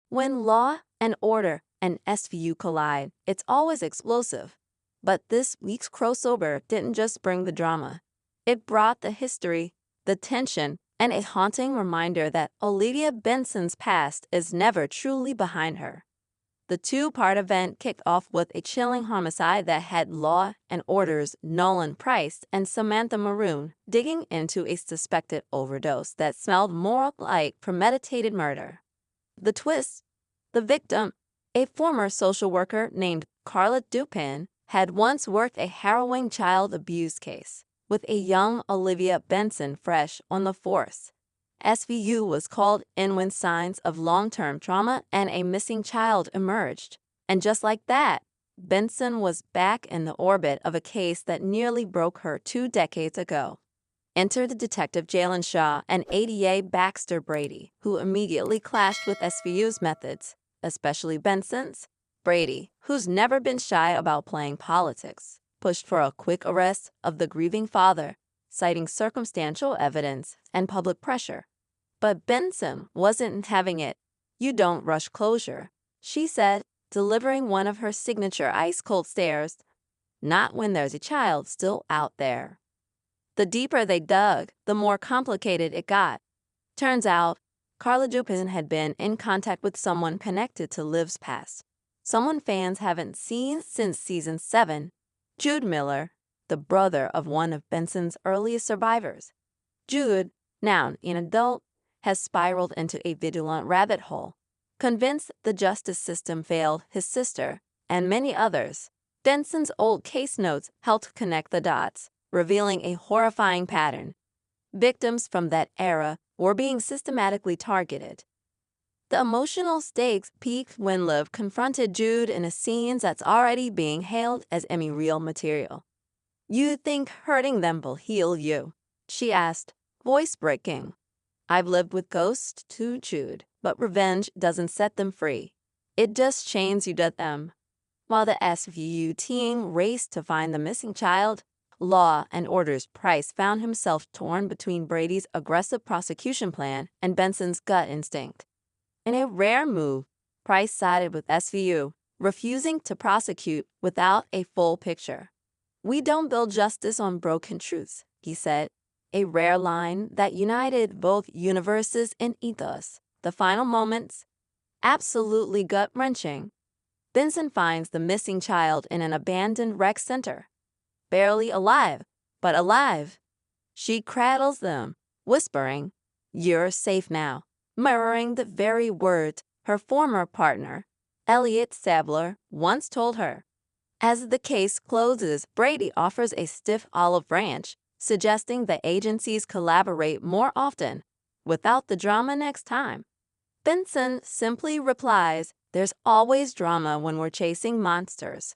When law and order and SVU collide, it's always explosive. But this week's crossover didn't just bring the drama. It brought the history, the tension, and a haunting reminder that Olivia Benson's past is never truly behind her. The two-part event kicked off with a chilling homicide that had Law and Order's Nolan Price and Samantha Maroon digging into a suspected overdose that smelled more like premeditated murder. The twist: the victim, a former social worker named Carla Dupin, had once worked a harrowing child abuse case, with a young Olivia Benson fresh on the force. SVU was called in when signs of long-term trauma and a missing child emerged. And just like that, Benson was back in the orbit of a case that nearly broke her 2 decades ago. Enter the detective Jalen Shaw and ADA Baxter Brady, who immediately clashed with SVU's methods, especially Benson's. Brady, who's never been shy about playing politics, pushed for a quick arrest of the grieving father, citing circumstantial evidence and public pressure. But Benson wasn't having it. "You don't rush closure," she said, delivering one of her signature ice-cold stares. "Not when there's a child still out there." The deeper they dug, the more complicated it got. Turns out, Carla Dupin had been in contact with someone connected to Liv's past. Someone fans haven't seen since season 7, Jude Miller, the brother of one of Benson's earliest survivors. Jude, now an adult, has spiraled into a vigilant rabbit hole, convinced the justice system failed his sister and many others. Benson's old case notes helped connect the dots, revealing a horrifying pattern. Victims from that era were being systematically targeted. The emotional stakes peaked when Liv confronted Jude in a scene that's already being hailed as Emmy reel material. "You think hurting them will heal you?" she asked, voice breaking. "I've lived with ghosts too, Jude, but revenge doesn't set them free. It just chains you to them." While the SVU team raced to find the missing child, Law and Order's Price found himself torn between Brady's aggressive prosecution plan and Benson's gut instinct. In a rare move, Price sided with SVU, refusing to prosecute without a full picture. "We don't build justice on broken truths," he said, a rare line that united both universes and ethos. The final moments? Absolutely gut-wrenching. Benson finds the missing child in an abandoned rec center. Barely alive, but alive. She cradles them, whispering, "You're safe now," mirroring the very words her former partner, Elliot Sabler, once told her. As the case closes, Brady offers a stiff olive branch, suggesting the agencies collaborate more often, without the drama next time. Benson simply replies, "There's always drama when we're chasing monsters."